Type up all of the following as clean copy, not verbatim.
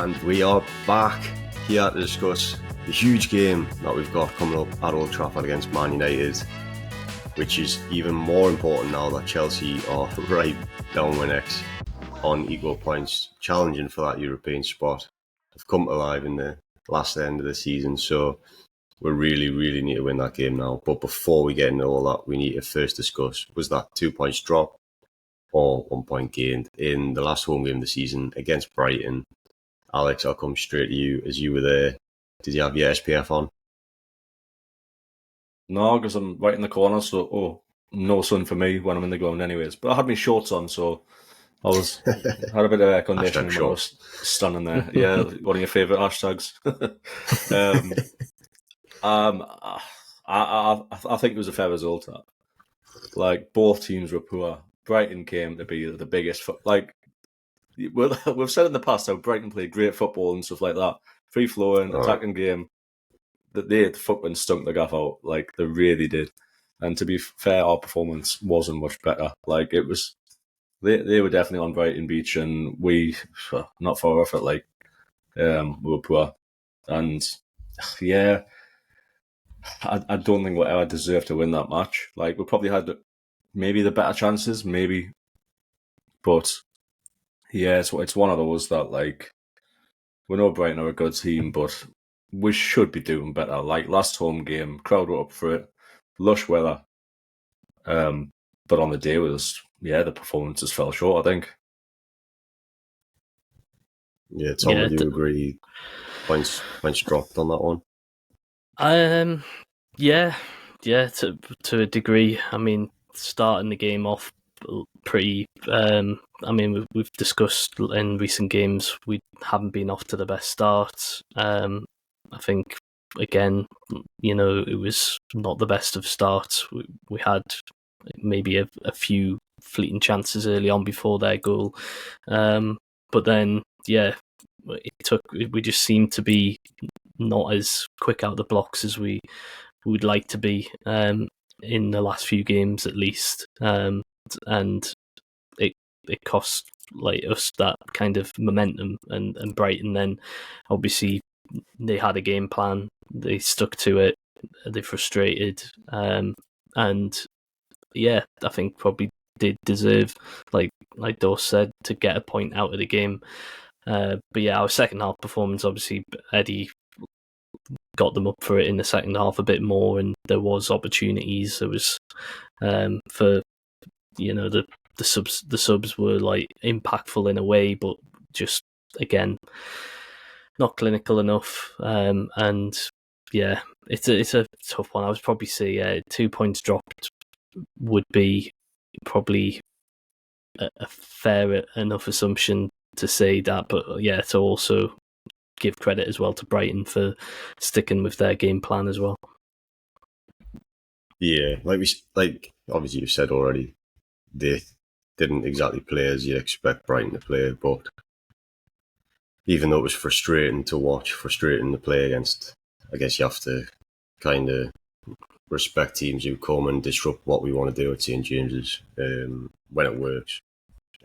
And we are back here to discuss the huge game that we've got coming up at Old Trafford against Man United, which is even more important now that Chelsea are right down with next on equal points, challenging for that European spot. They've come alive in the last end of the season, so we really need to win that game now. But before we get into all that, we need to first discuss, was that 2 points drop or 1 point gained in the last home game of the season against Brighton? Alex, I'll come straight to you as you were there. Did you have your SPF on? No, because I'm right in the corner, so no sun for me when I'm in the ground anyways. But I had my shorts on, so I had a bit of air conditioning when I was standing there. Yeah, one of your favourite hashtags. I think it was a fair result. Like, both teams were poor. Brighton came to be the biggest. We've said in the past how Brighton played great football and stuff like that, free flowing, attacking game. That they had fucking stunk the gaff out, like they really did. And to be fair, our performance wasn't much better. Like, it was, they were definitely on Brighton Beach, and we not far off it. Like, we were poor, and yeah, I don't think we'll ever deserve to win that match. Like, we probably had maybe the better chances, maybe, but yeah, it's one of those that, like, we know Brighton are a good team, but we should be doing better. Like, last home game, crowd were up for it, lush weather. But on the day, the performances fell short, I think. Yeah, Tom, would you agree? Points dropped on that one? Yeah, to a degree. I mean, starting the game off pretty. I mean, we've discussed in recent games we haven't been off to the best start. I think again, it was not the best of starts. We had maybe a few fleeting chances early on before their goal, but then we just seemed to be not as quick out the blocks as we would like to be in the last few games at least, and it cost us that kind of momentum, and Brighton then obviously they had a game plan, they stuck to it, they frustrated, and I think probably did deserve, like Dawes said, to get a point out of the game. But yeah, our second half performance, obviously Eddie got them up for it in the second half a bit more, and there was opportunities. There was for the subs were like impactful in a way, but just again not clinical enough. And yeah, it's a tough one. I would probably say 2 points dropped would be probably a fair enough assumption to say that, but yeah, to also give credit as well to Brighton for sticking with their game plan as well. Yeah, obviously you said already, they didn't exactly play as you'd expect Brighton to play, but even though it was frustrating to watch, frustrating to play against, I guess you have to kind of respect teams who come and disrupt what we want to do at St James's when it works,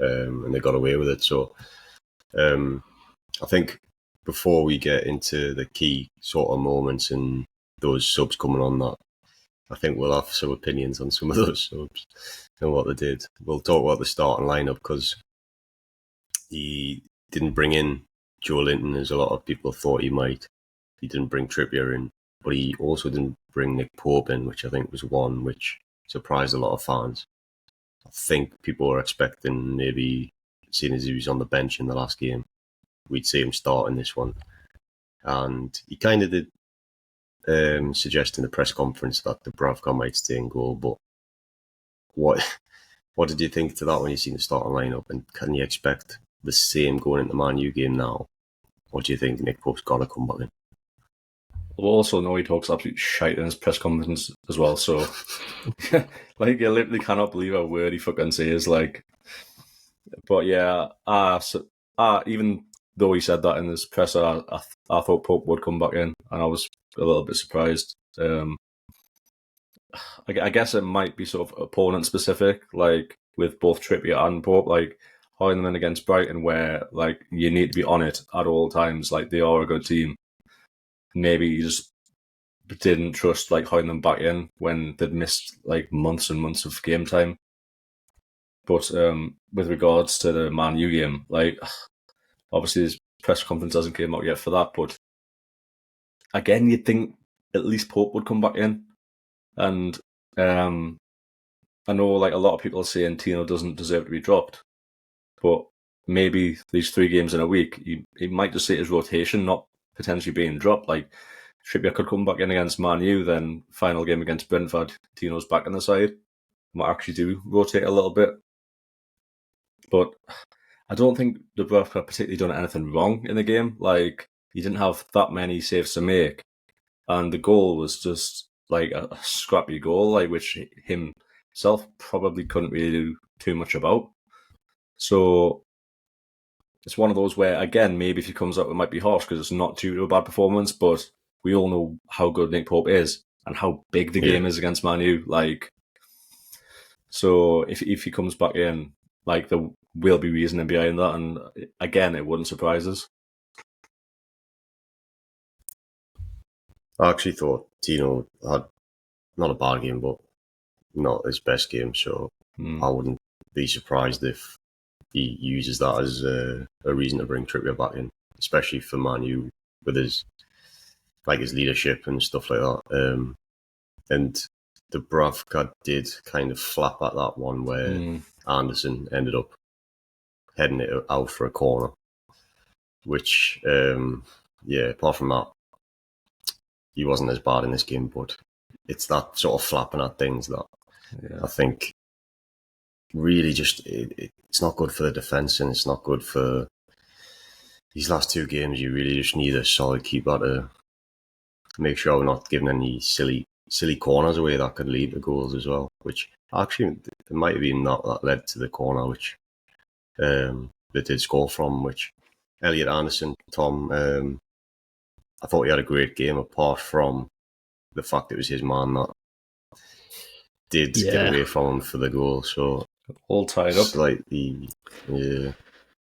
and they got away with it. So I think before we get into the key sort of moments and those subs coming on, that I think we'll have some opinions on some of those subs and what they did. We'll talk about the starting lineup because he didn't bring in Joe Linton as a lot of people thought he might. He didn't bring Trippier in, but he also didn't bring Nick Pope in, which I think was one which surprised a lot of fans. I think people were expecting, maybe seeing as he was on the bench in the last game, we'd see him start in this one. And he kind of did suggest in the press conference that the Bravka might stay in goal, but what did you think to that when you seen the starting lineup, and can you expect the same going into the Man U game now? Or do you think Nick Pope's got to come back in? We'll also know he talks absolute shite in his press conference as well, so like, you literally cannot believe a word he fucking says, like. But yeah, even though he said that in his presser, I thought Pope would come back in, and I was a little bit surprised. I guess it might be sort of opponent specific, like with both Trippier and Pope. Like, holding them in against Brighton, where like you need to be on it at all times. Like they are a good team. Maybe you just didn't trust like holding them back in when they'd missed like months and months of game time. But with regards to the Man U game, like obviously this press conference hasn't came out yet for that, but again, you'd think at least Pope would come back in. And I know like a lot of people are saying Tino doesn't deserve to be dropped, but maybe these 3 games in a week, he might just see his rotation not potentially being dropped. Like Trippier could come back in against Man U, then final game against Brentford, Tino's back on the side. Might actually do rotate a little bit. But I don't think Dubravka particularly done anything wrong in the game. Like, he didn't have that many saves to make. And the goal was just like a scrappy goal, like which himself probably couldn't really do too much about. So it's one of those where, again, maybe if he comes up, it might be harsh because it's not due to a bad performance, but we all know how good Nick Pope is and how big the game is against Man U. Like, so if he comes back in, like there will be reasoning behind that, and again, it wouldn't surprise us. I actually thought Tino had not a bad game, but not his best game, so I wouldn't be surprised if he uses that as a reason to bring Trippier back in, especially for Man U with his leadership and stuff like that. And Dubravka did kind of flap at that one where Anderson ended up heading it out for a corner, which, apart from that, he wasn't as bad in this game, but it's that sort of flapping at things that I think really just, it's not good for the defence, and it's not good for these last 2 games. You really just need a solid keeper to make sure we're not giving any silly corners away that could lead to goals as well, which actually it might have been that led to the corner, which they did score from, which Elliot Anderson, Tom, I thought he had a great game apart from the fact it was his man that did get away from him for the goal. So all tied up slightly, no,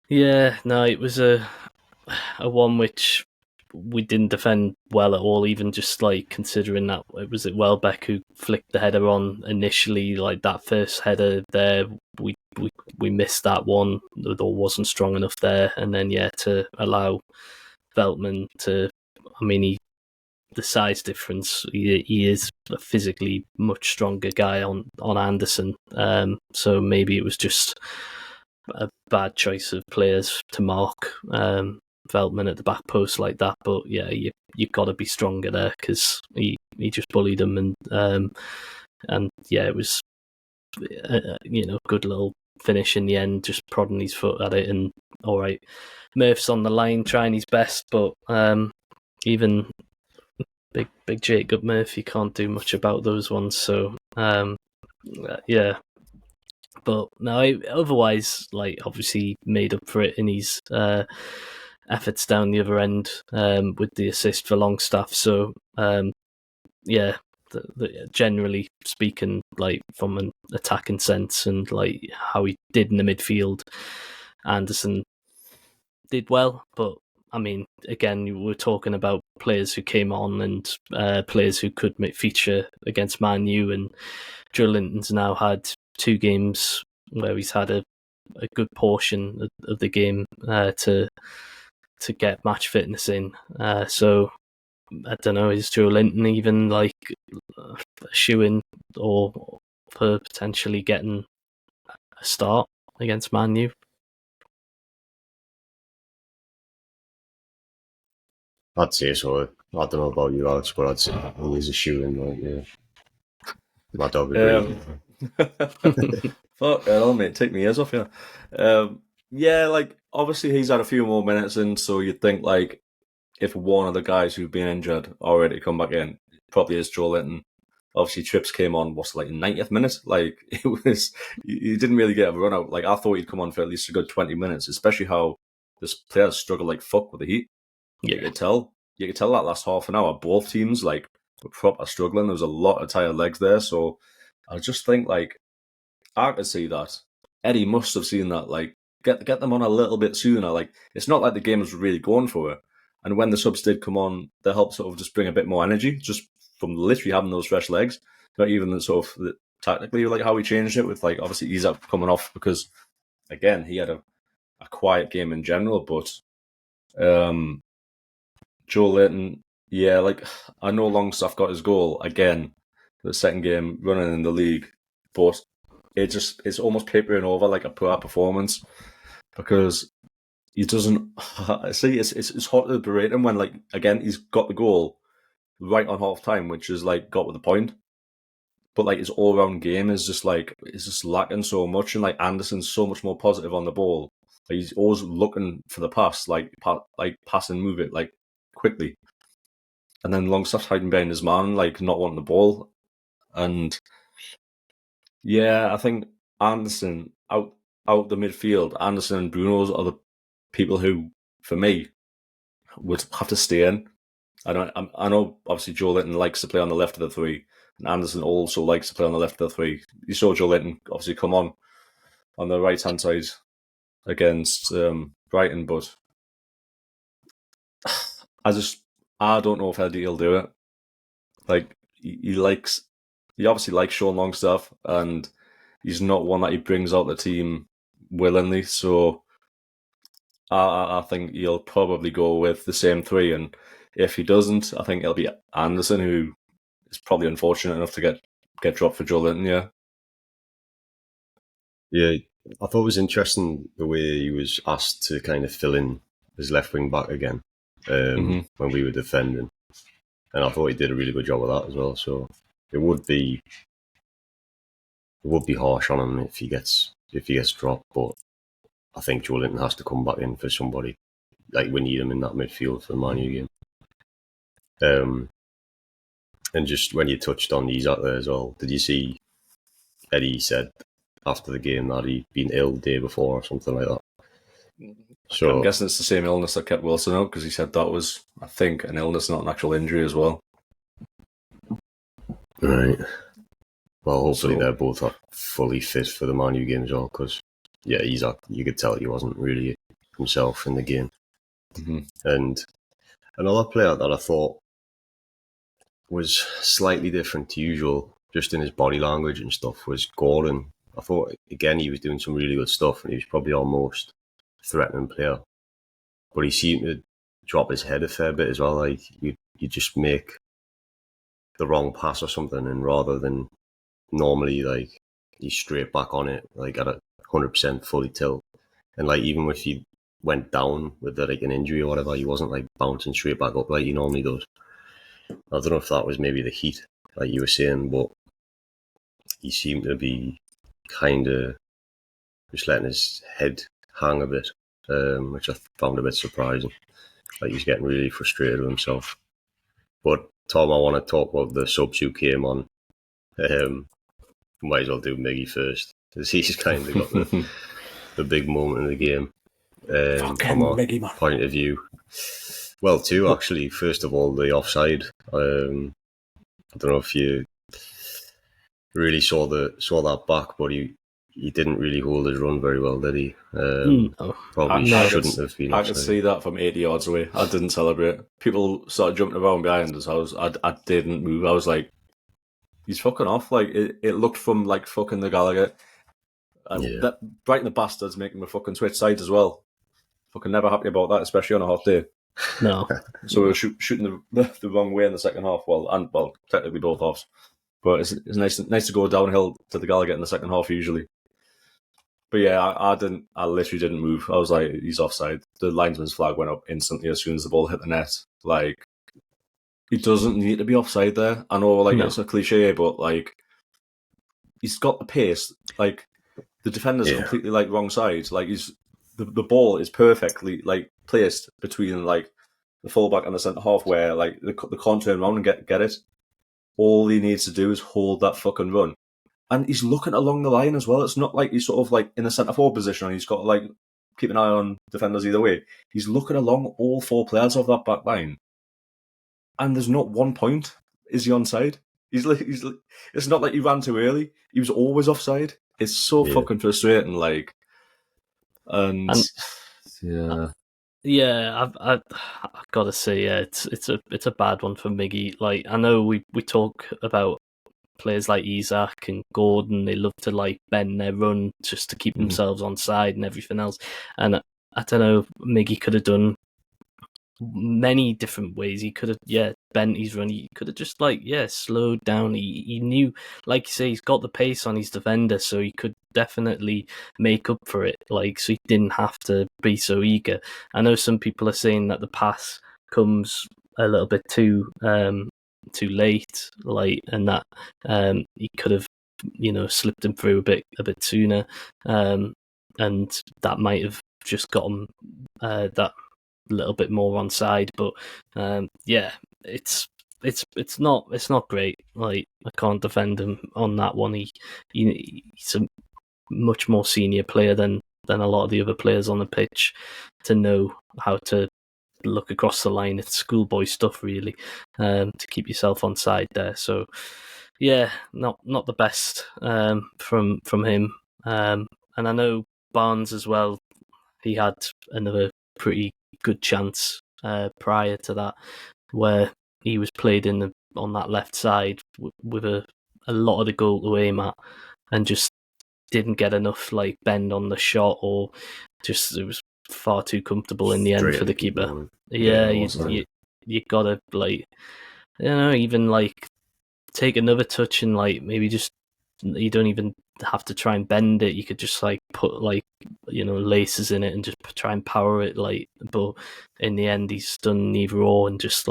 it was a one which we didn't defend well at all, even just like considering that it was Welbeck who flicked the header on initially. Like that first header there, we missed that one, the door wasn't strong enough there, and then to allow Veltman to, the size difference, he is a physically much stronger guy on Anderson, so maybe it was just a bad choice of players to mark Veltman at the back post like that. But you've got to be stronger there because he just bullied him, and it was good little finish in the end, just prodding his foot at it. And all right, Murph's on the line trying his best, but even big Jacob Murphy can't do much about those ones. So but no, otherwise, like, obviously made up for it in his efforts down the other end with the assist for Longstaff. So generally speaking, like from an attacking sense and like how he did in the midfield, Anderson did well, but again, we're talking about players who came on and players who could feature against Man U, and Joe Linton's now had 2 games where he's had a good portion of the game to get match fitness in. So I don't know, is Joe Linton even like a shoo-in or for potentially getting a start against Man U? I'd say so. I don't know about you, Alex, but I'd say he is a shoo-in. My dog agrees. Fuck hell, mate, take me ears off here. Like obviously he's had a few more minutes in, so you'd think like if one of the guys who've been injured are ready to come back in, it probably is Joe Linton. Obviously Trips came on, 90th minute? Like it was, he didn't really get a run out. Like I thought he'd come on for at least a good 20 minutes, especially how this player struggled like fuck with the heat. You could tell that last half an hour, both teams like were proper struggling. There was a lot of tired legs there, so I just think like I could see that Eddie must have seen that like get them on a little bit sooner. Like, it's not like the game was really going for it. And when the subs did come on, they helped sort of just bring a bit more energy, just from literally having those fresh legs. Not even the sort of tactically, like how we changed it with, like, obviously Isak coming off because, again, he had a quiet game in general. But Joe Layton, yeah, like, I know Longstaff got his goal again, the second game running in the league, but it's almost papering over like a poor performance because he doesn't see. It's hard to berate him when, like, again, he's got the goal right on half time, which is like got with the point. But like his all round game is just lacking so much, and like Anderson's so much more positive on the ball. Like, he's always looking for the pass, like pass and move it like quickly. And then Longstaff's hiding behind his man, like not wanting the ball. And yeah, I think Anderson out the midfield, Anderson and Bruno's are the people who, for me, would have to stay in. I know obviously Joe Linton likes to play on the left of the three, and Anderson also likes to play on the left of the three. You saw Joe Linton obviously come on the right hand side against Brighton, but I don't know if Eddie will do it. Like, he obviously likes Sean Longstaff, and he's not one that he brings out the team willingly. So I think he'll probably go with the same three, and if he doesn't, I think it'll be Anderson, who is probably unfortunate enough to get dropped for Joe Linton. Yeah, I thought it was interesting the way he was asked to kind of fill in his left wing back again when we were defending, and I thought he did a really good job of that as well. So it would be harsh on him if he gets dropped, but I think Joe Linton has to come back in for somebody. Like, we need him in that midfield for the Man U game. And just when you touched on Isak there as well, did you see Eddie said after the game that he'd been ill the day before or something like that? So I'm guessing it's the same illness that kept Wilson out, because he said that was, I think, an illness, not an actual injury as well. Right. Well, hopefully they're both fully fit for the Man U game as well, because, yeah, Isak, you could tell he wasn't really himself in the game. And another player that I thought was slightly different to usual, just in his body language and stuff, was Gordon. I thought, again, he was doing some really good stuff, and he was probably our most threatening player. But he seemed to drop his head a fair bit as well. Like, you just make the wrong pass or something, and rather than normally, like, he's straight back on it, like at 100% fully tilt. And like, even if he went down with like an injury or whatever, he wasn't like bouncing straight back up like he normally does. I don't know if that was maybe the heat, like you were saying, but he seemed to be kind of just letting his head hang a bit, which I found a bit surprising. Like, he's getting really frustrated with himself. But Tom, I want to talk about the subs who came on. Might as well do Miggy first, because he's kind of got the big moment of the game from our Miggy, man. point of view. Well, two actually. First of all, the offside. I don't know if you really saw that back, but he didn't really hold his run very well, did he? Probably shouldn't have been. I could see that from 80 yards away. I didn't celebrate. People started jumping around behind us. I didn't move. I was like, he's fucking off. Like, it looked from like fucking the Gallagher. That Brighton the bastards making me fucking switch sides as well. Fucking never happy about that, especially on a hot day. No. So we were shooting the wrong way in the second half. Well, technically both halves. But it's nice to go downhill to the Gallagher in the second half usually. But yeah, I literally didn't move. I was like, he's offside. The linesman's flag went up instantly as soon as the ball hit the net. Like, he doesn't need to be offside there. I know, like, it's a cliche, but like, he's got the pace. Like, the defender's completely like wrong side. Like, the ball is perfectly like placed between like the fullback and the centre half, where like they can't turn around and get it. All he needs to do is hold that fucking run, and he's looking along the line as well. It's not like he's sort of like in the centre forward position and he's got to like keep an eye on defenders either way. He's looking along all four players of that back line, and there's not one point is he onside. He's it's not like he ran too early. He was always offside. It's so fucking frustrating. Like, And yeah. Yeah, I've got to say, yeah, it's a bad one for Miggy. Like, I know we talk about players like Isak and Gordon. They love to like bend their run just to keep themselves on side and everything else. And I don't know, Miggy could have done many different ways. He could have, bent his run. He could have just slowed down. He knew, like you say, he's got the pace on his defender, so he could definitely make up for it. Like, so he didn't have to be so eager. I know some people are saying that the pass comes a little bit too late, and that he could have, slipped him through a bit sooner, and that might have just got him that little bit more on side. But it's not great. Like, I can't defend him on that one. He's a much more senior player than a lot of the other players on the pitch to know how to look across the line. It's schoolboy stuff, really, to keep yourself on side there. So yeah, not the best from him. And I know Barnes as well. He had another pretty good chance prior to that, where he was played on that left side with a lot of the goal to aim at, and just didn't get enough like bend on the shot, or just it was far too comfortable in the end for the keeper. Yeah, you gotta even like take another touch and like maybe just, you don't even have to try and bend it. You could just like put laces in it and just try and power it. Like, but in the end, he's done neither or and just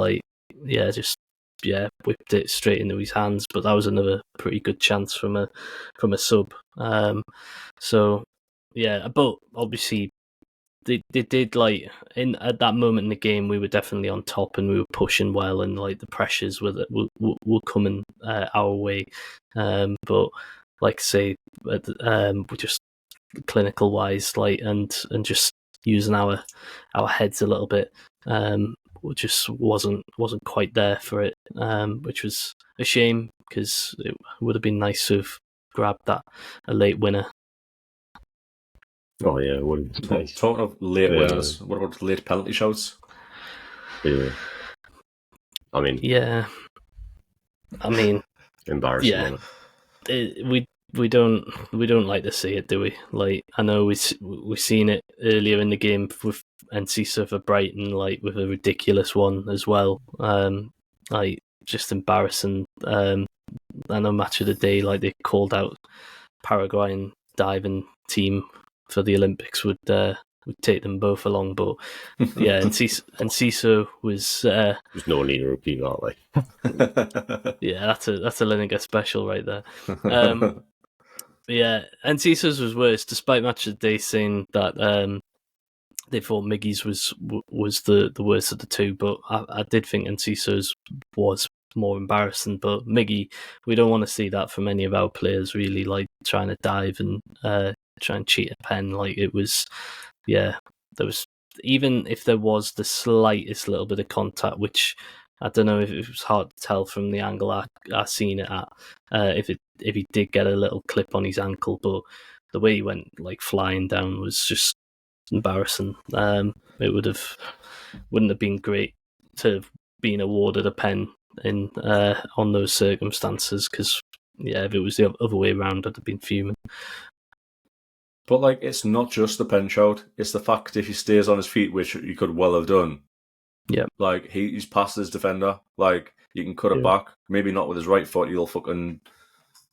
whipped it straight into his hands. But that was another pretty good chance from a sub. So yeah, but obviously they did at that moment in the game, we were definitely on top and we were pushing well, and like the pressures were coming our way. But like I say, we're just clinical wise, and just using our heads a little bit, just wasn't quite there for it, which was a shame because it would have been nice to have grabbed a late winner. Oh yeah, it would have been nice. Talking of late winners, what about late penalty shouts? Yeah. I mean, embarrassing. Yeah, we don't like to see it, do we? Like, I know we've seen it earlier in the game with Enciso for Brighton, like with a ridiculous one as well. Like, just embarrassing. I know Match of the Day, like they called out Paraguayan diving team for the Olympics would take them both along, but yeah, Enciso was. There's no need to repeat that, like. Yeah, that's a Lineker special right there. Yeah, Enciso's was worse, despite Match of the Day saying that they thought Miggy's was the worst of the two, but I did think Enciso's was more embarrassing. But Miggy, we don't want to see that from any of our players, really, like trying to dive and try and cheat a pen. Like, it was, there was, even if there was the slightest little bit of contact, which I don't know if it was hard to tell from the angle I seen it at, if he did get a little clip on his ankle, but the way he went like flying down was just embarrassing. It wouldn't have been great to have been awarded a pen in on those circumstances, because if it was the other way around, I'd have been fuming. But like, it's not just the pen shout; it's the fact if he stays on his feet, which he could well have done. Yeah, like he's past his defender. Like, you can cut it back, maybe not with his right foot. He'll fucking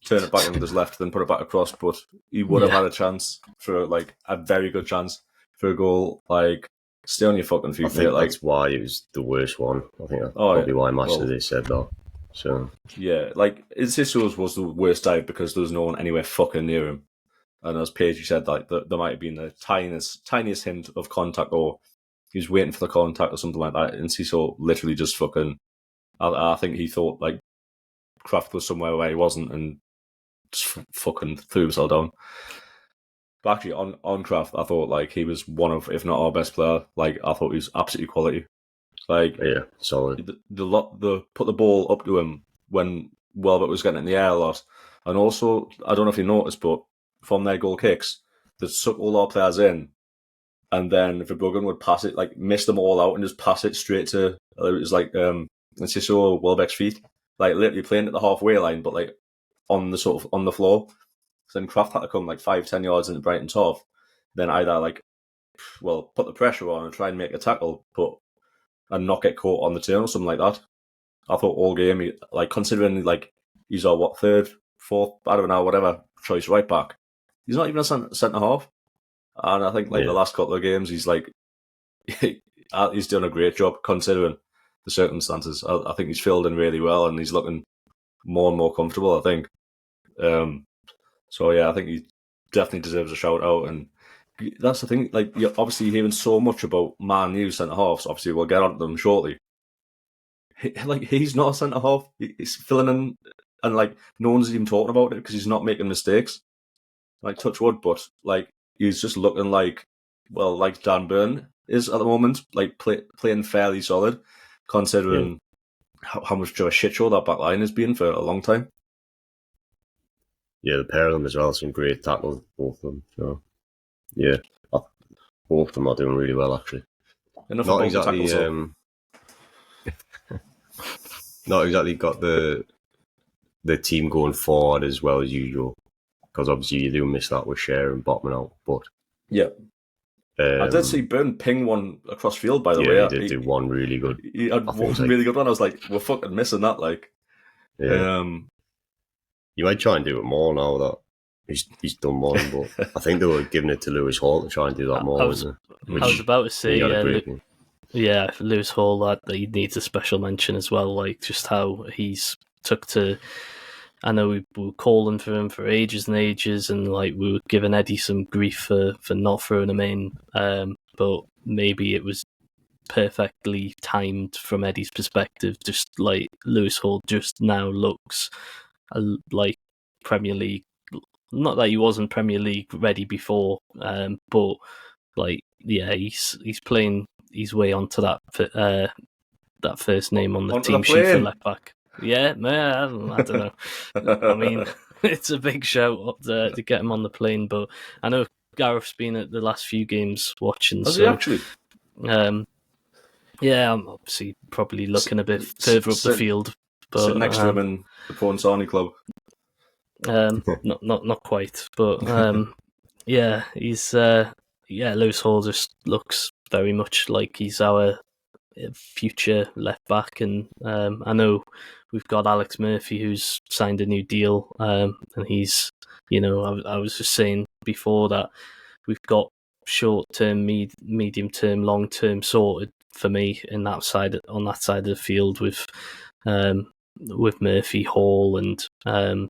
turn it back with his left, then put it back across. But he would have had a chance for like a very good chance for a goal. Like, stay on your fucking feet. I think that's why it was the worst one. I think that's probably why Match of the Day said that. So yeah, like Enciso's was the worst dive because there was no one anywhere fucking near him. And as Paige said, like there might have been the tiniest hint of contact, or he was waiting for the contact or something like that. And Enciso literally just fucking, I think he thought like Kraft was somewhere where he wasn't, and just fucking threw himself down. But actually, on Kraft, I thought like he was one of, if not our best player. Like, I thought he was absolutely quality. Like, yeah, solid. The put the ball up to him when Welbeck was getting it in the air a lot, and also I don't know if you noticed, but from their goal kicks, they suck all our players in, and then Verbruggen would pass it, like miss them all out and just pass it straight to, it was like Enciso Welbeck's feet, like literally playing at the halfway line, but like on the sort of on the floor. So then Kraft had to come like 5-10 yards into Brighton's half, then either like, well, put the pressure on and try and make a tackle, and not get caught on the turn or something like that. I thought all game, like considering like he's our third, fourth, I don't know, whatever choice right back, he's not even a centre half. And I think like the last couple of games, he's like he's done a great job considering the circumstances. I think he's filled in really well, and he's looking more and more comfortable, I think. So yeah, I think he definitely deserves a shout out. And that's the thing, like you're obviously hearing so much about Man U centre halves. Obviously, we'll get on to them shortly. He's not a centre half. He's filling in, and like no one's even talking about it because he's not making mistakes. Like touch wood, but like he's just looking like Dan Burn is at the moment, like playing fairly solid, considering how much of a shit show that back line has been for a long time. Yeah, the pair of them as well, some great tackles, both of them. So yeah, both of them are doing really well actually. Enough not about exactly, the tackles, not exactly got the team going forward as well as usual, because obviously you do miss that with Cher and bottoming out. But yeah, I did see Burn ping one across field, by the way. Yeah, he did do one really good. He had one really good one. I was like, we're fucking missing that. Like, you might try and do it more now that he's done one, but I think they were giving it to Lewis Hall to try and do that more. I was about to say, Lewis Hall, that he needs a special mention as well. Like just how he's took to. I know we were calling for him for ages and ages, and like we were giving Eddie some grief for not throwing him in. But maybe it was perfectly timed from Eddie's perspective. Just like Lewis Hall just now looks like Premier League. Not that he wasn't Premier League ready before, but like he's playing his way onto that first name on the team sheet for left back. Yeah, man, I don't know. I mean, it's a big shout up there to get him on the plane, but I know Gareth's been at the last few games watching. Has he actually? Yeah, I'm obviously probably looking a bit further up the field. But, sit next to him in the Pornsani club. Not quite, but he's Lewis Hall just looks very much like he's our future left back, and I know we've got Alex Murphy who's signed a new deal, and he's, I was just saying before that we've got short term, medium term, long term sorted for me on that side of the field with Murphy, Hall, and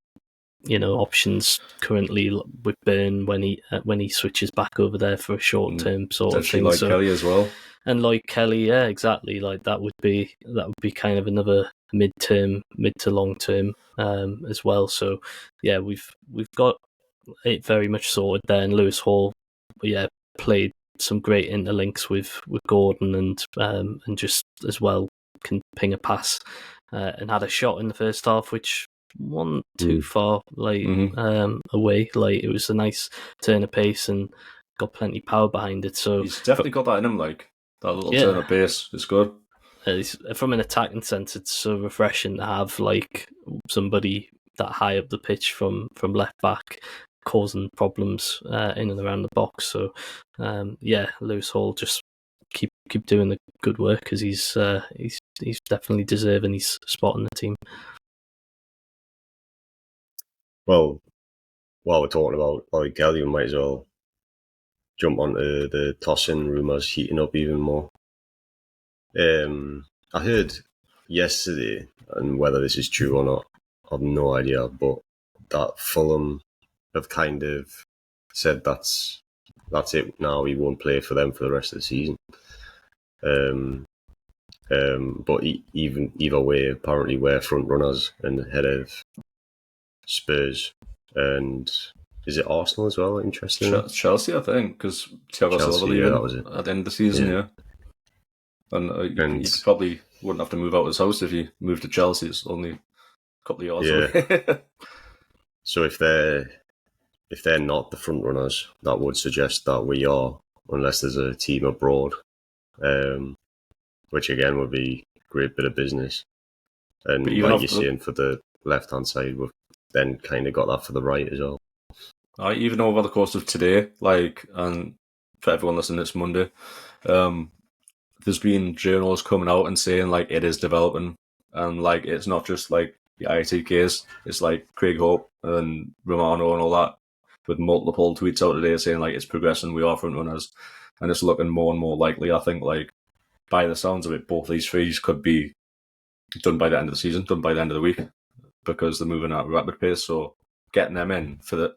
options currently with Byrne when he switches back over there for a short term sort of thing. Kelly as well. And Lloyd Kelly, yeah, exactly. Like that would be kind of another mid to long term as well. So yeah, we've got it very much sorted there. And Lewis Hall, played some great interlinks with Gordon and just as well can ping a pass and had a shot in the first half, which wasn't too far away. Like it was a nice turn of pace and got plenty of power behind it. So he's definitely got that in him. Like. That little turn of pace is good. From an attacking sense, it's so refreshing to have like somebody that high up the pitch from left back causing problems in and around the box. So Lewis Hall, just keep doing the good work because he's definitely deserving his spot in the team. Well, while we're talking about Lloyd Kelly, we might as well jump onto the Tosin rumours heating up even more. I heard yesterday, and whether this is true or not, I have no idea, but that Fulham have kind of said that's it now, he won't play for them for the rest of the season. But either way, apparently we're front runners and ahead of Spurs and is it Arsenal as well? Interesting. Chelsea, I think, because Thiago Silva leaving that was it. at the end of the season, yeah. And he probably wouldn't have to move out of his house if he moved to Chelsea. It's only a couple of yards away. So if they're not the front runners, that would suggest that we are, unless there's a team abroad, which again would be a great bit of business. And like you're saying, for the left-hand side, we've then kind of got that for the right as well. Even over the course of today, and for everyone listening, it's Monday, there's been journals coming out and saying, it is developing. And, it's not just, the ITKs. It's, Craig Hope and Romano and all that, with multiple tweets out today saying, it's progressing, we are front runners. And it's looking more and more likely. I think, by the sounds of it, both these threes could be done by the end of the season, done by the end of the week, because they're moving at a rapid pace. So getting them in for the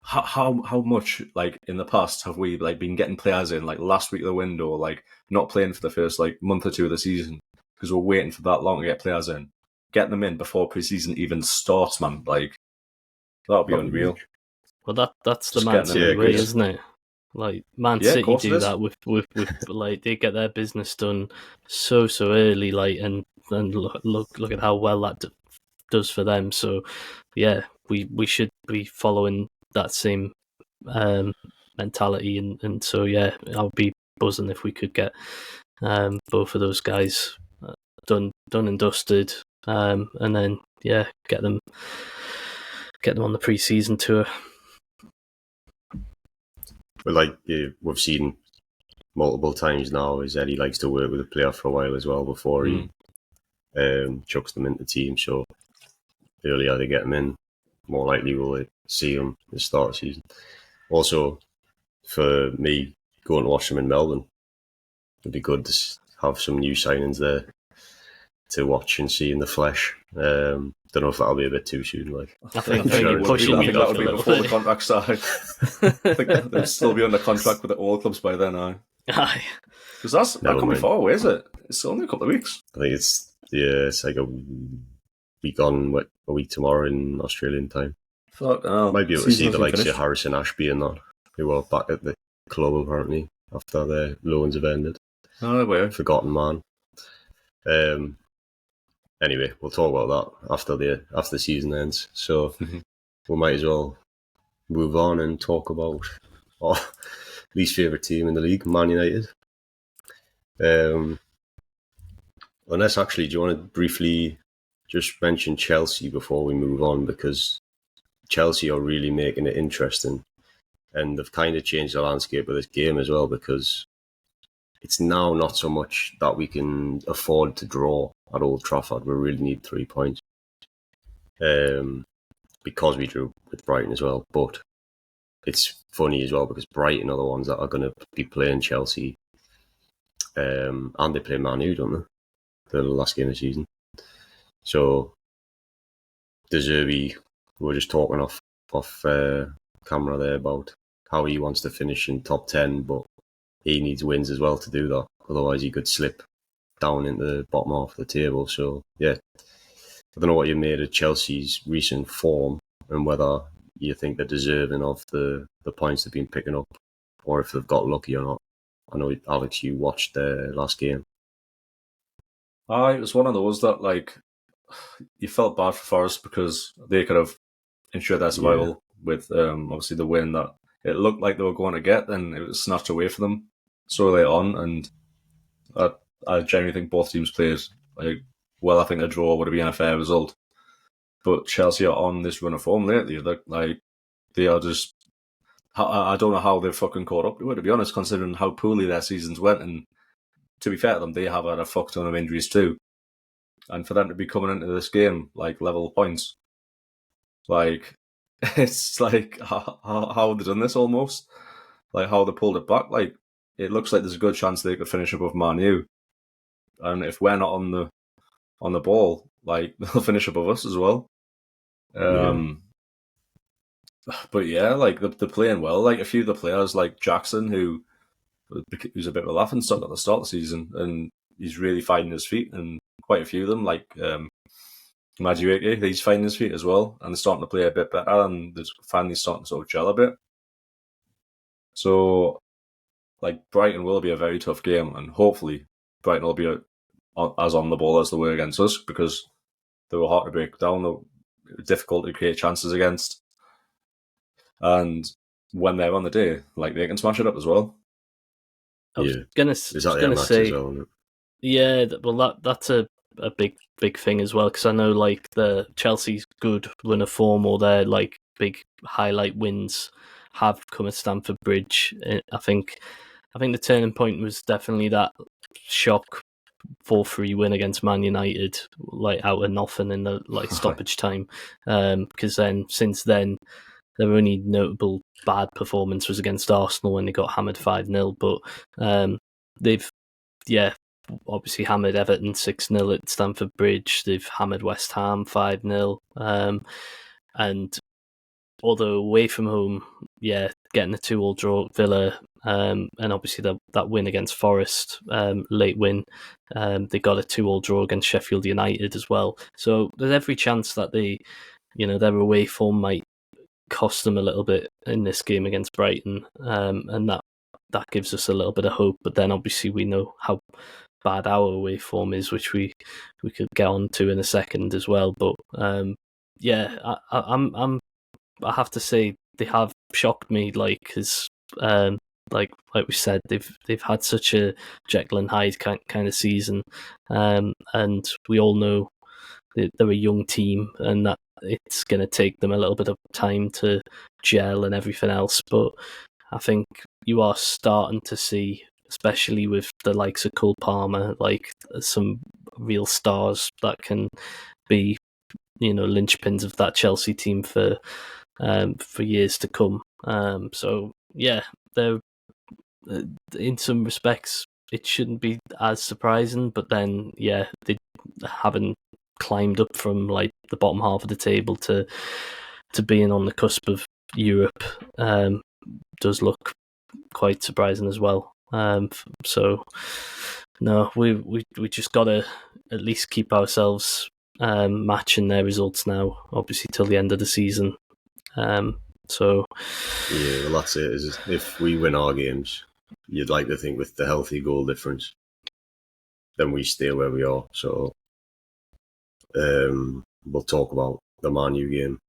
how much in the past have we been getting players in last week of the window, not playing for the first month or two of the season because we're waiting for that long to get players in, getting them in before preseason even starts, man. That would be unreal. Well, that's the Man City way, isn't it? Man City do that with they get their business done so early, and look at how well that does for them. So yeah, we should be following that same mentality, and so yeah, I'll be buzzing if we could get both of those guys done and dusted, and then get them on the pre-season tour. But we've seen multiple times now, is that he likes to work with a player for a while as well before he chucks them into the team. So the earlier they get them in, more likely we'll see them at the start of the season. Also, for me, going to watch them in Melbourne, it'd be good to have some new signings there to watch and see in the flesh. Don't know if that'll be a bit too soon. I think that would be before the contract started. I think they'll still be under contract with all clubs by then. Aye, because that could be far away, is it? It's only a couple of weeks. I think it's a week on, a week tomorrow in Australian time. Might be able to see the likes of Harrison Ashby and that, who are back at the club apparently after their loans have ended. Oh, weird. Forgotten man. Anyway, we'll talk about that after the season ends. So we might as well move on and talk about our least favourite team in the league, Man United. Unless actually, do you want to briefly just mention Chelsea before we move on? Because Chelsea are really making it interesting, and they've kind of changed the landscape of this game as well, because it's now not so much that we can afford to draw at Old Trafford. We really need 3 points, because we drew with Brighton as well. But it's funny as well because Brighton are the ones that are going to be playing Chelsea, and they play Man U, don't they? The last game of the season. So De Zerbi, we were just talking off camera there about how he wants to finish in top 10, but he needs wins as well to do that. Otherwise, he could slip down into the bottom half of the table. So, yeah. I don't know what you made of Chelsea's recent form and whether you think they're deserving of the points they've been picking up, or if they've got lucky or not. I know, Alex, you watched their last game. It was one of those that, you felt bad for Forest because they could have ensured their survival with, obviously, the win that it looked like they were going to get, and it was snatched away from them so late on. And I genuinely think both teams played well. I think a draw would have been a fair result. But Chelsea are on this run of form lately. They are just... I don't know how they've fucking caught up to it, to be honest, considering how poorly their seasons went. And to be fair to them, they have had a fuck ton of injuries too. And for them to be coming into this game, level points, it's how they've done this almost. How they pulled it back. It looks like there's a good chance they could finish above Man U. And if we're not on the ball, they'll finish above us as well. But yeah, they're playing well. A few of the players, like Jackson, who's a bit of a laughing stock at the start of the season, and he's really finding his feet. And quite a few of them, Madueke, he's finding his feet as well, and they're starting to play a bit better, and they're finally starting to sort of gel a bit. So, Brighton will be a very tough game, and hopefully Brighton will be as on the ball as they were against us, because they were hard to break down, they were difficult to create chances against. And when they're on the day, they can smash it up as well. I was Yeah. gonna, Is was that their gonna match say, as well? Isn't it? yeah. Well, that's a big thing as well, because I know like the Chelsea's good run of form or their like big highlight wins have come at Stamford Bridge. I think the turning point was definitely that shock 4-3 win against Man United, like out of nothing in the like stoppage time. Because then since then, their only notable bad performance was against Arsenal when they got hammered 5-0. But they've obviously hammered Everton 6-0 at Stamford Bridge. They've hammered West Ham 5-0. And although away from home, getting a 2-2 draw at Villa, and obviously that win against Forest, late win, they got a 2-2 draw against Sheffield United as well. So there's every chance that their away form might cost them a little bit in this game against Brighton, and that gives us a little bit of hope. But then obviously we know how bad our away form is, which we could get on to in a second as well. But I have to say they have shocked me, like, because like we said, they've had such a Jekyll and Hyde kind of season, and we all know they're a young team and that it's going to take them a little bit of time to gel and everything else. But I think you are starting to see, especially with the likes of Cole Palmer, like some real stars that can be, linchpins of that Chelsea team for years to come. So yeah, they're in some respects it shouldn't be as surprising, but then they haven't climbed up from like the bottom half of the table to being on the cusp of Europe. Does look quite surprising as well. So no, we just gotta at least keep ourselves matching their results now, obviously till the end of the season. So yeah, well, that's it. Is if we win our games, you'd like to think with the healthy goal difference, then we stay where we are. So we'll talk about the Man U game.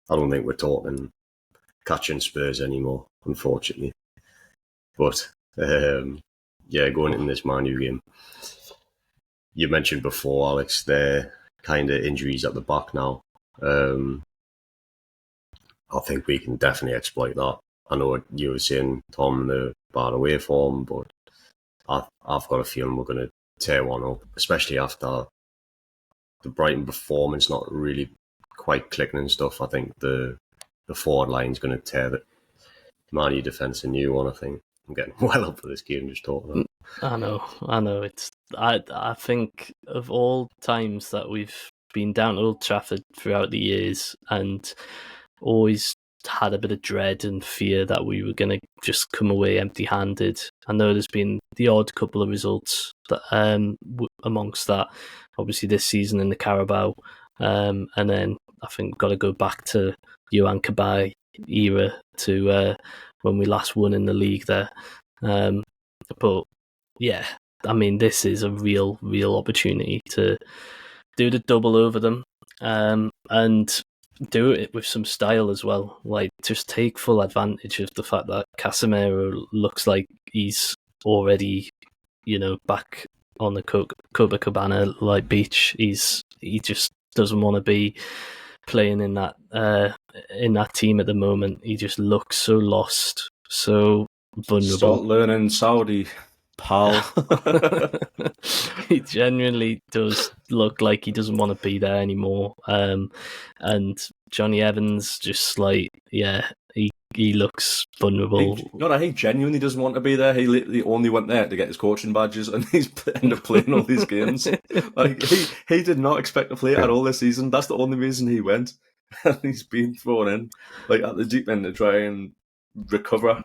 I don't think we're talking catching Spurs anymore, unfortunately. But going into this Man U game, you mentioned before, Alex, their kind of injuries at the back now. I think we can definitely exploit that. I know what you were saying, Tom, the bad away form, but I've got a feeling we're going to tear one up, especially after the Brighton performance not really quite clicking and stuff. I think the forward line's going to tear the Man U defence a new one, I think. I'm getting well up for this game just talking about it. I know. It's I think of all times that we've been down to Old Trafford throughout the years and always had a bit of dread and fear that we were going to just come away empty-handed. I know there's been the odd couple of results that amongst that, obviously this season in the Carabao, and then I think we've got to go back to Johan Cabaye era to when we last won in the league there. But yeah, I mean, this is a real opportunity to do the double over them, and do it with some style as well. Like, just take full advantage of the fact that Casemiro looks like he's already, back on the Copacabana like beach. He just doesn't want to be playing in that team at the moment. He just looks so lost, so vulnerable. Start learning Saudi, pal. He genuinely does look like he doesn't want to be there anymore. And Johnny Evans just like, he looks vulnerable. He genuinely doesn't want to be there. He literally only went there to get his coaching badges, and he's ended up playing all these games. Like he did not expect to play at all this season. That's the only reason he went, and he's been thrown in like at the deep end to try and recover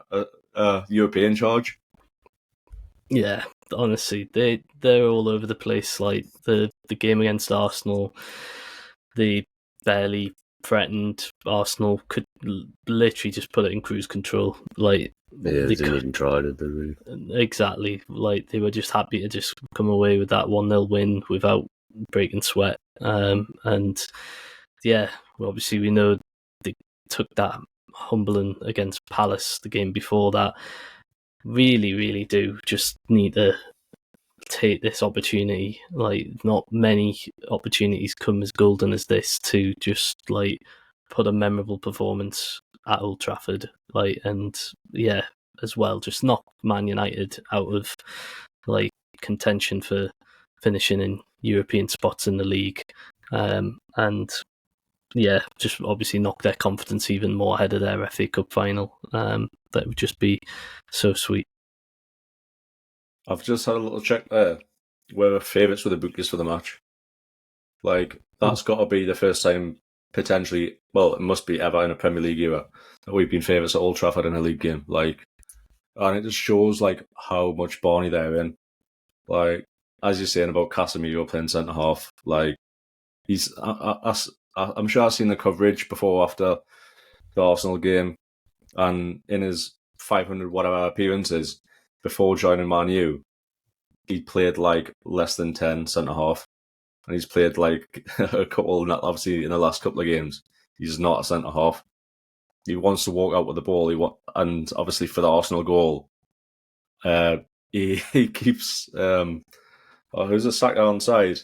a European charge. Yeah, honestly, they're all over the place. Like the game against Arsenal, they barely threatened. Arsenal could literally just put it in cruise control. Like they didn't even try it, really. Exactly. Like they were just happy to just come away with that 1-0 win without breaking sweat. And yeah, obviously we know they took that humbling against Palace the game before that. really, really do just need to take this opportunity. Like, not many opportunities come as golden as this to just like put a memorable performance at Old Trafford. Like, and yeah, as well, just knock Man United out of like contention for finishing in European spots in the league, and yeah, just obviously knock their confidence even more ahead of their FA Cup final. That would just be so sweet. I've just had a little check there. We're favourites with the bookies for the match. Like, that's got to be the first time, potentially, well, it must be ever in a Premier League era, that we've been favourites at Old Trafford in a league game. Like, and it just shows, like, how much Barney they're in. Like, as you're saying about Casemiro playing centre-half, like, I'm sure I've seen the coverage before after the Arsenal game, and in his 500 whatever appearances before joining Man U, he played like less than 10 centre half, and he's played like a couple, obviously in the last couple of games. He's not a centre half. He wants to walk out with the ball. And obviously for the Arsenal goal, he keeps who's a Saka on side.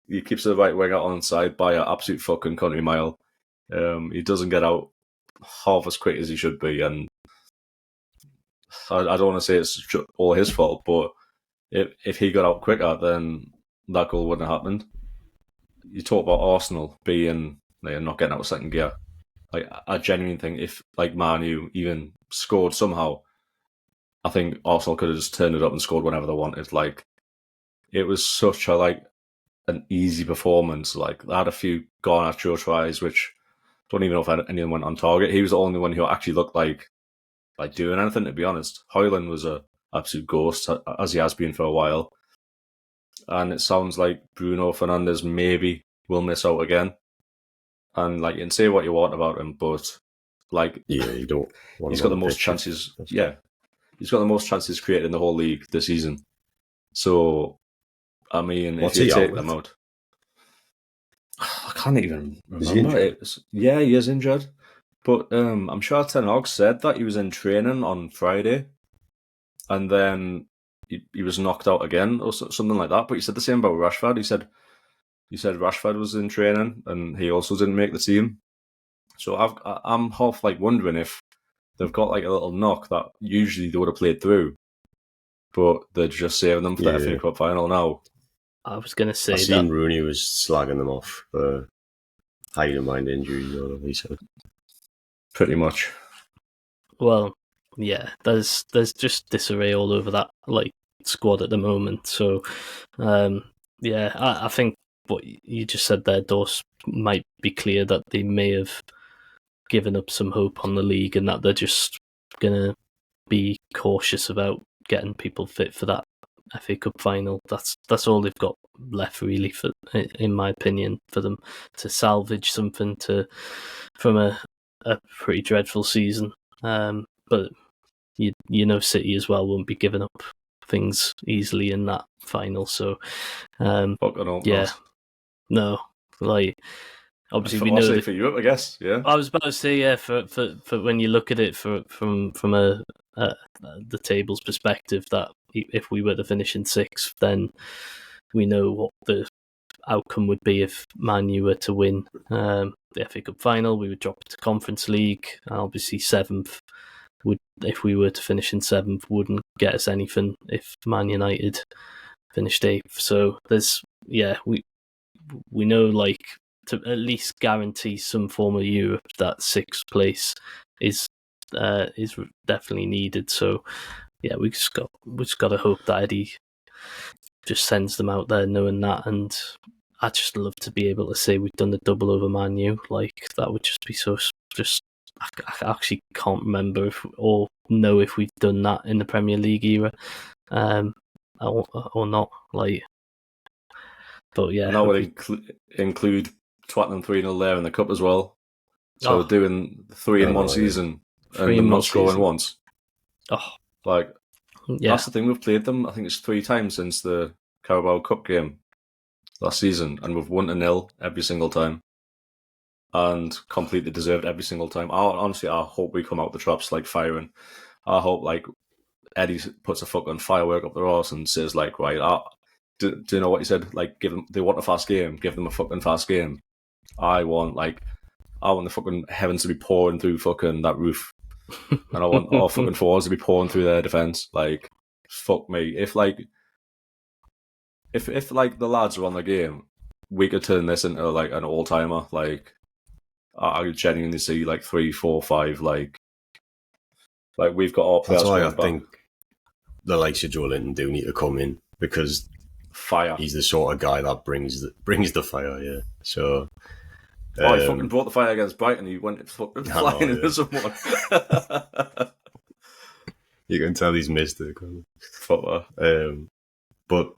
He keeps the right wing out on side by an absolute fucking country mile. He doesn't get out half as quick as he should be, and I don't want to say it's all his fault, but if he got out quicker, then that goal wouldn't have happened. You talk about Arsenal being not getting out of second gear. Like, I genuinely think if like Man U even scored somehow, I think Arsenal could have just turned it up and scored whenever they wanted. Like, it was such a an easy performance. Like, they had a few Garnacho tries, which don't even know if anyone went on target. He was the only one who actually looked like doing anything, to be honest. Højlund was a absolute ghost, as he has been for a while. And it sounds like Bruno Fernandes maybe will miss out again. And like, you can say what you want about him, but like, you don't. He's got the most chances. Yeah, he's got the most chances created in the whole league this season. So, I mean, if you take them out, I can't even remember. Yeah, he is injured. But I'm sure Ten Hag said that he was in training on Friday, and then he was knocked out again or something like that. But he said the same about Rashford. He said Rashford was in training and he also didn't make the team. So I'm half wondering if they've got a little knock that usually they would have played through, but they're just saving them for the FA Cup final now. I was going to say I seen Rooney was slagging them off for hiding mind injuries, or whatever he said. Pretty much. Well, yeah, there's just disarray all over that squad at the moment. So, yeah, I think what you just said there, Dawes, might be clear that they may have given up some hope on the league and that they're just gonna be cautious about getting people fit for that FA Cup final. That's all they've got left, really, for, in my opinion, for them to salvage something from a pretty dreadful season. But you know, City as well won't be giving up things easily in that final. So yeah, no, obviously we know that for Europe, I guess. Yeah, I was about to say, yeah, for when you look at it from the table's perspective, that if we were to finish in sixth, then we know what the outcome would be if Man U were to win the FA Cup final. We would drop to Conference League. Obviously, seventh if we were to finish in seventh, wouldn't get us anything if Man United finished eighth. So we know to at least guarantee some form of Europe, that sixth place is definitely needed. So yeah, we just got to hope that Eddie just sends them out there knowing that. And I'd just love to be able to say we've done the double over Man U. That would just be so just. I actually can't remember or know if we've done that in the Premier League era, or not. But yeah, and that would include twatting 3-0 there in the cup as well. So doing 3 in one season and them not scoring once. That's the thing. We've played them, I think it's 3 times since the Carabao Cup game last season, and we've won 1-0 every single time. And completely deserved every single time. Honestly, I hope we come out the traps firing. I hope Eddie puts a fucking firework up their arse and says like, right, do you know what he said? Like, they want a fast game, give them a fucking fast game. I want the fucking heavens to be pouring through fucking that roof, and I want all fucking forwards to be pouring through their defense. Like, fuck me, if the lads are on the game, we could turn this into like an all timer. Like, I could genuinely see like 3, 4, 5. Like we've got our players. That's why I think the likes of Joe Linton do need to come in, because fire. He's the sort of guy that brings the fire. Yeah. So. He fucking brought the fire against Brighton. He went fucking flying into someone. You can tell he's missed it. But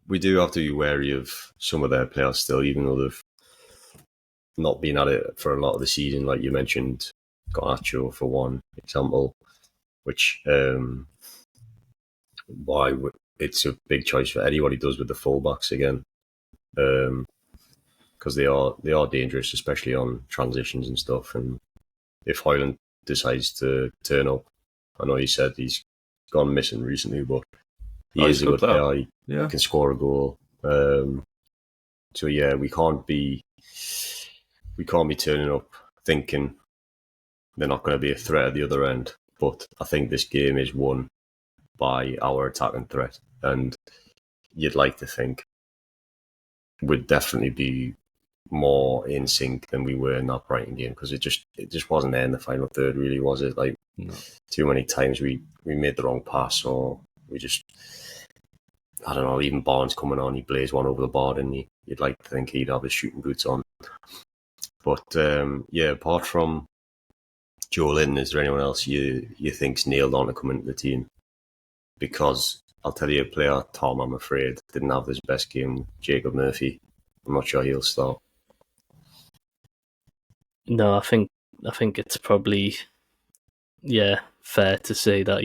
we do have to be wary of some of their players still, even though they've not been at it for a lot of the season. Like you mentioned, Garnacho for one example, which it's a big choice for Eddie what he does with the fullbacks again. Because they are dangerous, especially on transitions and stuff. And if Hoyland decides to turn up, I know he said he's gone missing recently, but he is a good player. He can score a goal. So yeah, we can't be turning up thinking they're not going to be a threat at the other end. But I think this game is won by our attacking threat, and you'd like to think we'd definitely be more in sync than we were in that Brighton game, because it just wasn't there in the final third, really, was it? Like, no. Too many times we made the wrong pass, or we just, I don't know, even Barnes coming on, he blazed one over the bar, and you'd like to think he'd have his shooting boots on. But apart from Joe Linton, is there anyone else you think's nailed on to come into the team? Because I'll tell you, a player, Tom, I'm afraid, didn't have his best game, Jacob Murphy. I'm not sure he'll start. No, I think it's probably fair to say that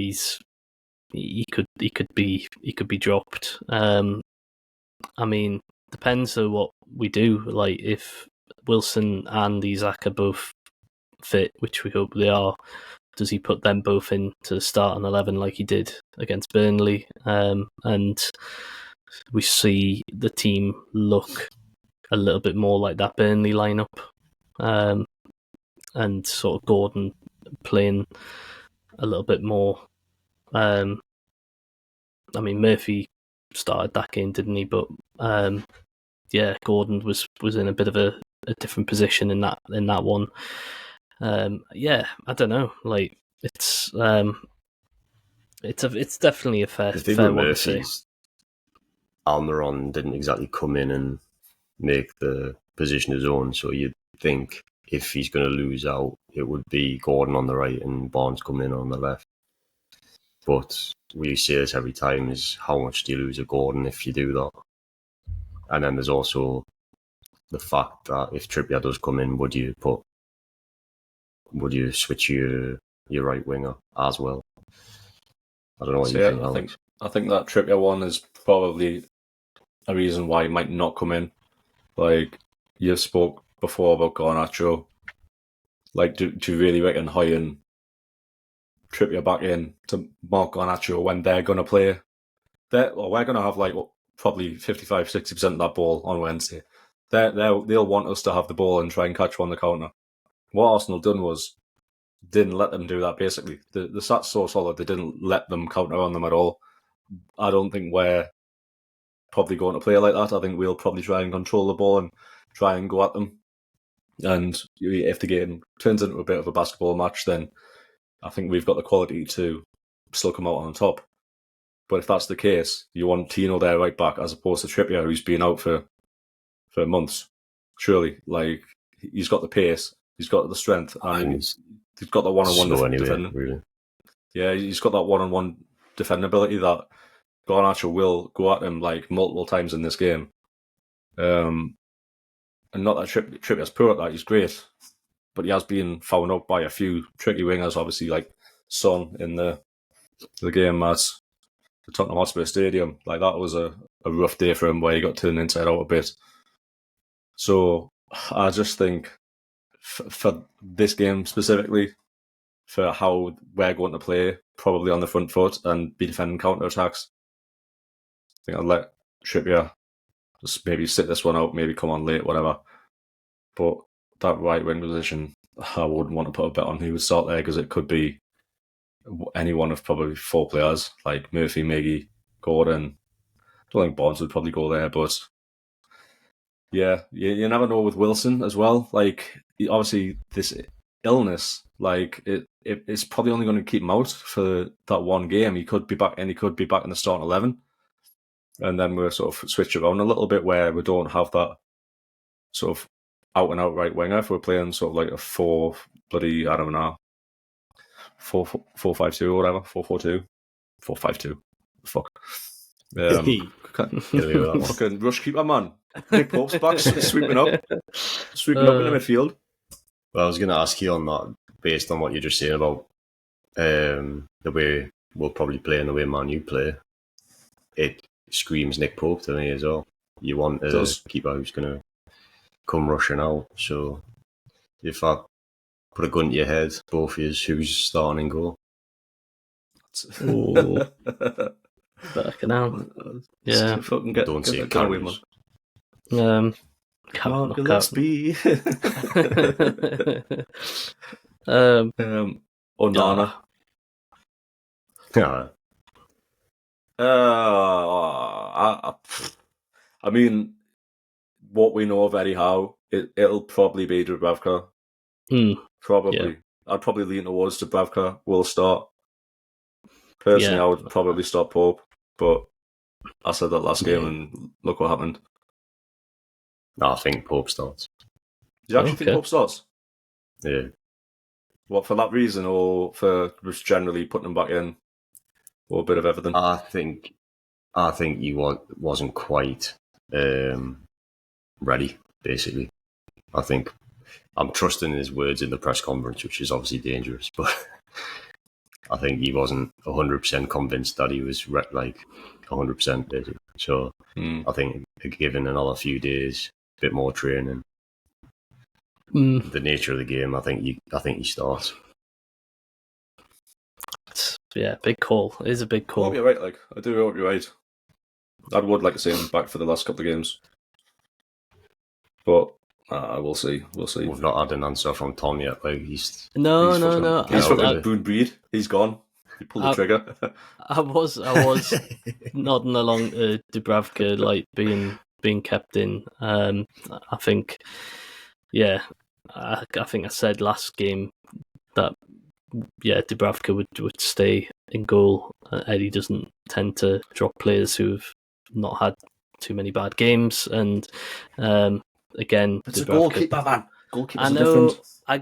he could be dropped. I mean, depends on what we do. Like, if Wilson and Isaac are both fit, which we hope they are, does he put them both in to the starting 11 like he did against Burnley? And we see the team look a little bit more like that Burnley lineup, and sort of Gordon playing a little bit more. I mean, Murphy started that game, didn't he? But Gordon was in a bit of a different position in that one. I don't know. Like, it's definitely a fair one to say. Almiron didn't exactly come in and make the position his own, so you'd think if he's going to lose out, it would be Gordon on the right and Barnes coming in on the left. But we say this every time, is how much do you lose a Gordon if you do that? And then there's also the fact that if Trippier does come in, would you switch your right winger as well? I don't know what you think, Alex. I think that Trippier one is probably a reason why he might not come in. Like, you spoke before about Garnacho. Like, do you really reckon Howe and Trippier back in to mark Garnacho when they're going to play? We're going to have probably 55-60% of that ball on Wednesday. They'll want us to have the ball and try and catch one on the counter. What Arsenal done was didn't let them do that, basically. The stats so solid, they didn't let them counter on them at all. I don't think we're probably going to play like that. I think we'll probably try and control the ball and try and go at them. And if the game turns into a bit of a basketball match, then I think we've got the quality to still come out on top. But if that's the case, you want Tino there right back as opposed to Trippier, who's been out for months. Surely, like, he's got the pace, he's got the strength, and he's got that one-on-one defending. Really. Yeah, he's got that one-on-one defendability that Garnacho will go at him like multiple times in this game. And not that Trippier's poor at that, he's great. But he has been fouled up by a few tricky wingers, obviously, like Son in the game at the Tottenham Hotspur Stadium. Like, that was a rough day for him where he got turned inside out a bit. So I just think for this game specifically, for how we're going to play, probably on the front foot and be defending counter-attacks. I think I'd let Trippier just maybe sit this one out, maybe come on late, whatever. But that right wing position, I wouldn't want to put a bet on who would start there, because it could be any one of probably 4 players, like Murphy, Miggy, Gordon. I don't think Bonds would probably go there, but yeah, you never know with Wilson as well. Like, obviously, this illness, like, it's probably only going to keep him out for that one game. He could be back, and he could be back in the starting 11. And then we're sort of switch around a little bit where we don't have that sort of out and out right winger. If we're playing sort of like a 4-5-2 or whatever, 4-4-2, 4-5-2. Fuck. Fucking rush keeper, man. Nick Pope's back, sweeping up in the midfield. Well, I was going to ask you on that, based on what you're just saying about the way we'll probably play and the way Man U play. It screams Nick Pope to me as well. You want a keeper who's going to come rushing out. So if I put a gun to your head, both of you, who's starting in goal? Fucking hell. Yeah. Fucking Don't say Carriers. Let's be. Onana. Yeah. I mean, what we know of Eddie Howe, it'll probably be Dubravka. Probably. Yeah. I'd probably lean towards Dubravka will start. Personally, I would probably start Pope, but I said that last game and look what happened. No, I think Pope starts. Do you actually think Pope starts? Yeah. What, for that reason, or for just generally putting him back in? Or a bit of everything? I think he wasn't quite ready, basically. I think I'm trusting his words in the press conference, which is obviously dangerous, but I think he wasn't 100% convinced that he was 100% basically. So I think given another few days, a bit more training, the nature of the game, I think he starts. Yeah, big call. It is a big call. I hope you're right. I do hope you're right. I would like to see him back for the last couple of games, but we'll see. We'll see. We've not had an answer from Tom yet. He's no. He's fucking Boone Breed. He's gone. He pulled the trigger. I was nodding along to Dubravka being kept in. I think, I think I said last game that Dubravka would stay in goal. Eddie doesn't tend to drop players who've not had too many bad games, and again, it's Dubravka, a goalkeeper, man. Goalkeepers I know, different. I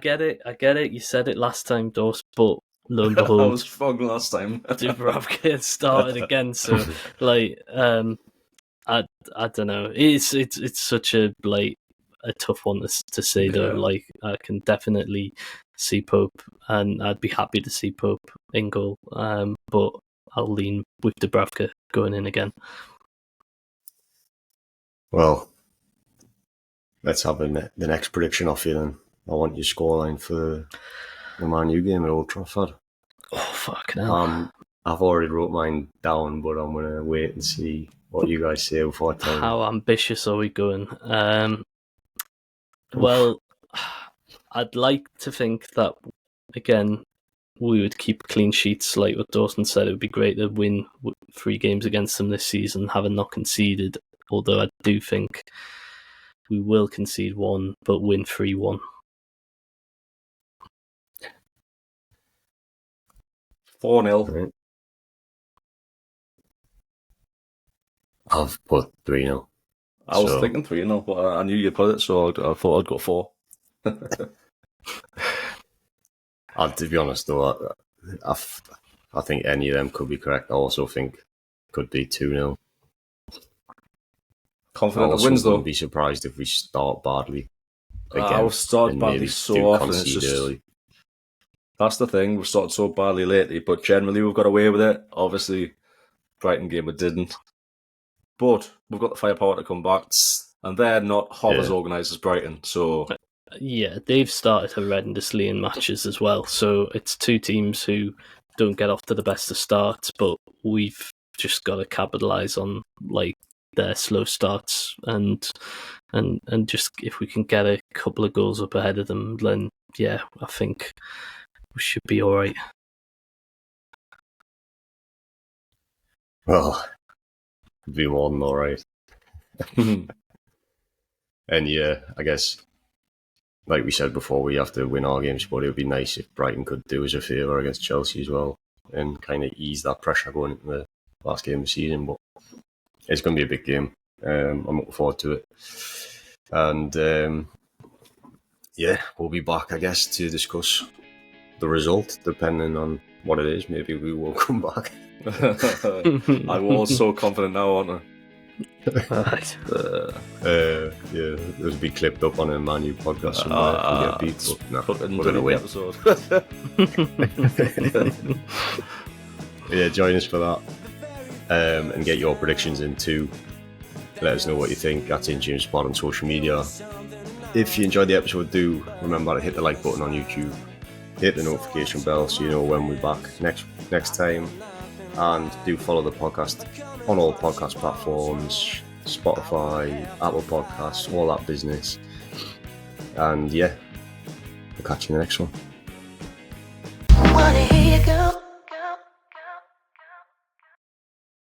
get it. You said it last time, Dos, but lo and behold, I was wrong last time. Dubravka started again. So, I don't know. It's such a tough one to say though. I can definitely see Pope, and I'd be happy to see Pope in goal. But I'll lean with Dubravka going in again. Well, let's have the next prediction off you then. I want your scoreline for the Man U game at Old Trafford. Oh, fucking hell. I've already wrote mine down, but I'm going to wait and see what you guys say before I tell you. How ambitious are we going? Well, I'd like to think that, again, we would keep clean sheets. Like what Dawson said, it would be great to win 3 games against them this season, having not conceded. Although I do think we will concede 1, but win 3-1. 4-0. Right. I've put 3-0. I was thinking 3-0, but I knew you'd put it, so I thought I'd go 4. To be honest, though, I think any of them could be correct. I also think it could be 2-0. Confident of wins, though. I wouldn't be surprised if we start badly. We've started badly so often. It's just early. That's the thing. We've started so badly lately, but generally we've got away with it. Obviously, Brighton game we didn't. But we've got the firepower to come back, and they're not half as organised as Brighton. So Yeah, they've started horrendously in matches as well. So it's two teams who don't get off to the best of starts, but we've just got to capitalise on like their slow starts and just if we can get a couple of goals up ahead of them, then yeah, I think we should be all right. Well, it'd be more than all right. And yeah, I guess, like we said before, we have to win our games, but it would be nice if Brighton could do us a favour against Chelsea as well and kind of ease that pressure going into the last game of the season. But it's going to be a big game. I'm looking forward to it. And yeah, we'll be back, I guess, to discuss the result, depending on what it is. Maybe we will come back. I was so confident now, aren't I? Yeah, it'll be clipped up on a Man U podcast somewhere if we get beat. But no, we're going to win. Episode. Yeah, join us for that. And get your predictions in too. Let us know what you think. That's stjames'pod on social media. If you enjoyed the episode, do remember to hit the like button on YouTube, hit the notification bell so you know when we're back next time, and do follow the podcast on all podcast platforms, Spotify, Apple Podcasts, all that business. And yeah, we'll catch you in the next one.